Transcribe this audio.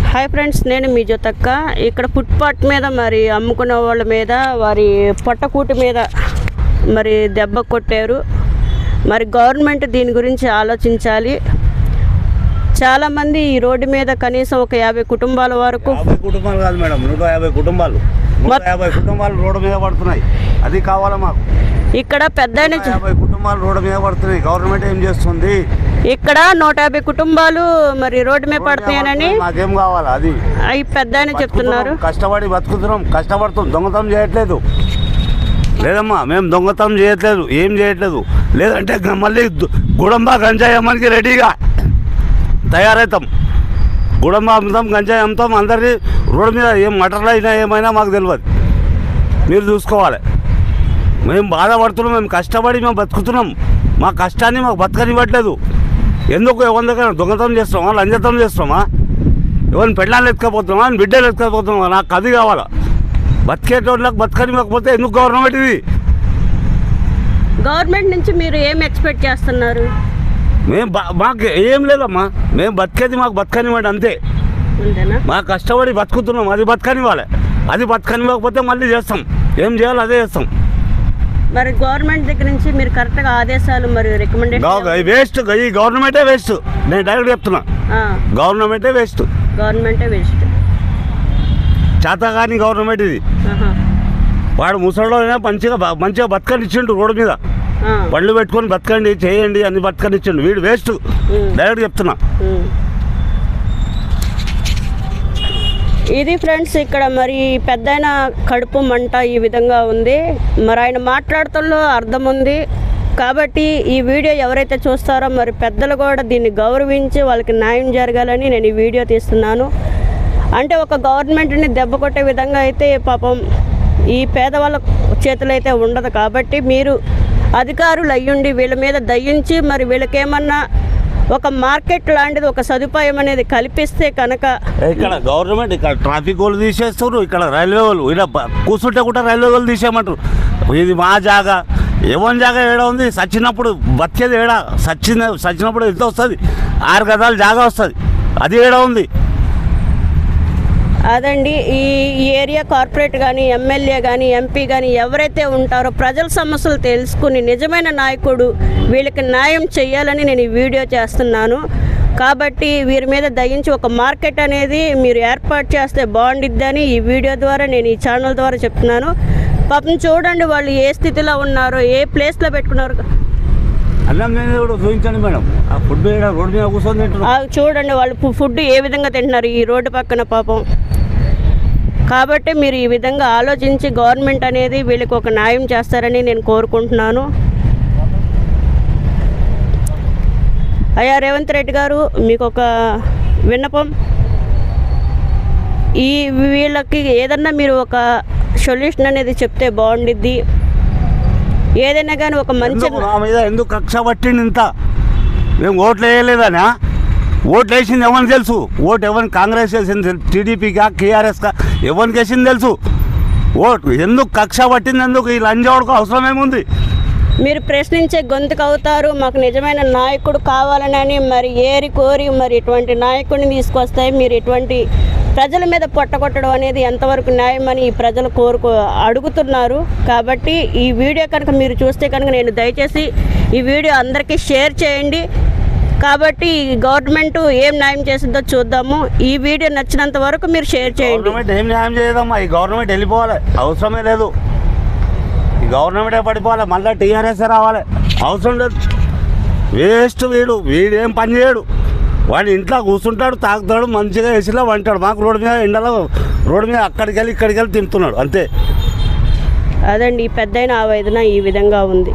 Hi friends, నేను మీ జ్యోతక్క. ఇక్కడ footpath మీద మరి అమ్ముకునే వాళ్ళ మీద వారి పొట్టకూటి మీద మరి దెబ్బ కొట్టారు. మరి గవర్నమెంట్ దీని గురించి ఆలోచించాలి. చాలామంది ఈ రోడ్డు మీద కనీసం ఒక 50 కుటుంబాల వరకు, 50 కుటుంబాలు కాదు మేడం, 150 కుటుంబాలు, 150 కుటుంబాలు రోడ్డు మీద పడుతున్నాయి. అది కావాలా మాకు? ఇక్కడ పెద్ద 50 కుటుంబాలు రోడ్డు మీద పడుతున్నాయి. గవర్నమెంట్ ఏం చేస్తుంది? ఇక్కడ 150 కుటుంబాలు మరి రోడ్డు మీద పడుతున్నాయని మాకేం కావాలా? అది అవి పెద్ద చెప్తున్నారు. కష్టపడి బతుకుతున్నాం, కష్టపడుతున్నాం, దొంగతనం చేయట్లేదు. లేదమ్మా, మేము దొంగతనం చేయట్లేదు, ఏం చేయట్లేదు. లేదంటే మళ్ళీ గుడంబా గంజాయి అమ్మనికి రెడీగా తయారవుతాం. గుడంబా అమ్ముతాం, గంజాయి అమ్ముతాం. అందరినీ రోడ్డు మీద ఏం మటర్లు అయినా ఏమైనా మాకు తెలియదు, మీరు చూసుకోవాలి. మేము బాధపడుతున్నాం, మేము కష్టపడి మేము బతుకుతున్నాం. మా కష్టాన్ని మాకు బతకనివ్వట్లేదు. ఎందుకు? ఎవరి దగ్గర దొంగతనం చేస్తామా, లంచతం చేస్తామా, ఎవరిని పెళ్ళాన్ని ఎత్తుకపోతున్నామా, బిడ్డలు ఎత్తుకపోతున్నామా? నాకు అది కావాలా. బతికేటోళ్ళకి బతకనివ్వకపోతే ఎందుకు గవర్నమెంట్ ఇది? గవర్నమెంట్ నుంచి మీరు ఏం ఎక్స్పెక్ట్ చేస్తున్నారు? మేము మాకు ఏం లేదమ్మా, మేము బతికేది మాకు బతకనివ్వండి అంతే. మా కష్టపడి బతుకుతున్నాం, అది బతకనివ్వాలి. అది బతకనివ్వకపోతే మళ్ళీ చేస్తాం, ఏం చేయాలో అదే చేస్తాం. మరి గవర్నమెంట్ దగ్గర నుంచి మీరు కరెక్ట్గా ఆదేశాలు మరియు రికమెండేషన్ వేస్ట్. ఈ గవర్నమెంటే వేస్ట్, నేను డైరెక్ట్ చెప్తున్నా. గవర్నమెంటే వేస్ట్, గవర్నమెంటే వేస్ట్. చేత కానీ గవర్నమెంట్ ఇది. వాడు ముసలిలో మంచిగా బతకనిచ్చిండు. రోడ్డు మీద బండ్లు పెట్టుకొని బతకండి, చేయండి అని బతకనిచ్చిండు. వీడు వేస్ట్, డైరెక్ట్ చెప్తున్నా. ఇది ఫ్రెండ్స్, ఇక్కడ మరి పెద్దయిన కడుపు మంట ఈ విధంగా ఉంది. మరి ఆయన మాట్లాడటంలో అర్థం ఉంది. కాబట్టి ఈ వీడియో ఎవరైతే చూస్తారో మరి పెద్దలు కూడా దీన్ని గౌరవించి వాళ్ళకి న్యాయం జరగాలని నేను ఈ వీడియో తీస్తున్నాను. అంటే ఒక గవర్నమెంట్ని దెబ్బ కొట్టే విధంగా అయితే పాపం ఈ పేదవాళ్ళ చేతులు అయితే ఉండదు. కాబట్టి మీరు అధికారులు అయ్యుండి వీళ్ళ మీద దయించి మరి వీళ్ళకేమన్నా ఒక మార్కెట్ లాంటిది ఒక సదుపాయం అనేది కల్పిస్తే కనుక. ఇక్కడ గవర్నమెంట్ ఇక్కడ ట్రాఫిక్ వాళ్ళు తీసేస్తారు, ఇక్కడ రైల్వే వాళ్ళు ఇలా కూర్చుంటే కూడా రైల్వే వాళ్ళు తీసేయమంటారు. ఇది మా జాగా, ఎవరి జాగా ఏడా ఉంది? సచ్చినప్పుడు బతికేది ఏడా? సచ్చినప్పుడు ఎంత వస్తుంది? 6 గదాల జాగా వస్తుంది, అది ఏడా ఉంది? అదండి, ఈ ఏరియా కార్పొరేట్ కానీ ఎమ్మెల్యే కానీ ఎంపీ కానీ ఎవరైతే ఉంటారో ప్రజల సమస్యలు తెలుసుకుని నిజమైన నాయకుడు వీళ్ళకి న్యాయం చేయాలని నేను ఈ వీడియో చేస్తున్నాను. కాబట్టి వీరి మీద దయించి ఒక మార్కెట్ అనేది మీరు ఏర్పాటు చేస్తే బాగుండిద్దని ఈ వీడియో ద్వారా నేను ఈ ఛానల్ ద్వారా చెప్తున్నాను. పాపం చూడండి వాళ్ళు ఏ స్థితిలో ఉన్నారో, ఏ ప్లేస్లో పెట్టుకున్నారు. అన్నం చూపించండి మేడం, ఆ ఫుడ్ రోడ్డు మీద కూర్చొని తింటున్నారు. చూడండి వాళ్ళు ఫుడ్ ఏ విధంగా తింటున్నారు ఈ రోడ్డు పక్కన పాపం. కాబట్టి మీరు ఈ విధంగా ఆలోచించి గవర్నమెంట్ అనేది వీళ్ళకి ఒక న్యాయం చేస్తారని నేను కోరుకుంటున్నాను. అయ్యా రేవంత్ రెడ్డి గారు, మీకు ఒక విన్నపం. వీళ్ళకి ఏదన్నా మీరు ఒక సొల్యూషన్ అనేది చెప్తే బాగుండిద్ది. ఏదైనా కానీ ఒక మంచి నా మీద ఎందుకు కక్ష పట్టింది ఇంత? మేము ఓట్లు వేయలేదనా? ఓట్లు వేసింది ఎవరికి తెలుసు? ఓటు ఎవరిని కాంగ్రెస్ వేసింది, టీడీపీకా కేఆర్ఎస్కా, ఎవరికి వేసింది తెలుసు. ఓటు ఎందుకు కక్ష పట్టింది? ఎందుకు ఈ లంజావుడికి అవసరం ఏముంది? మీరు ప్రశ్నించే గొంతుకు అవుతారు. మాకు నిజమైన నాయకుడు కావాలని మరి ఏరి కోరి మరి ఇటువంటి నాయకుడిని తీసుకొస్తాయి. మీరు ఇటువంటి ప్రజల మీద పొట్టగొట్టడం అనేది ఎంతవరకు న్యాయమని ఈ ప్రజలు అడుగుతున్నారు. కాబట్టి ఈ వీడియో కనుక మీరు చూస్తే కనుక నేను దయచేసి ఈ వీడియో అందరికీ షేర్ చేయండి. కాబట్టి గవర్నమెంట్ ఏం న్యాయం చేసిందో చూద్దాము. ఈ వీడియో నచ్చినంత వరకు మీరు షేర్ చేయండి. గవర్నమెంట్ ఏం న్యాయం చేయదమ్మా, ఈ గవర్నమెంట్ వెళ్ళిపోవాలి, అవసరమే లేదు. ఈ గవర్నమెంటే పడిపోవాలి, మళ్ళీ టీఆర్ఎస్ రావాలి, అవసరం లేదు. వేస్ట్. వీడేం పని చేయడు. వాడు ఇంట్లో కూర్చుంటాడు, తాగుతాడు, మంచిగా ఏసీలో వంటాడు. మాకు రోడ్డు మీద ఎండలో రోడ్డు మీద అక్కడికి వెళ్ళి ఇక్కడికి వెళ్ళి తింటున్నాడు అంతే. అదండి, పెద్దయిన ఆవేదన ఈ విధంగా ఉంది.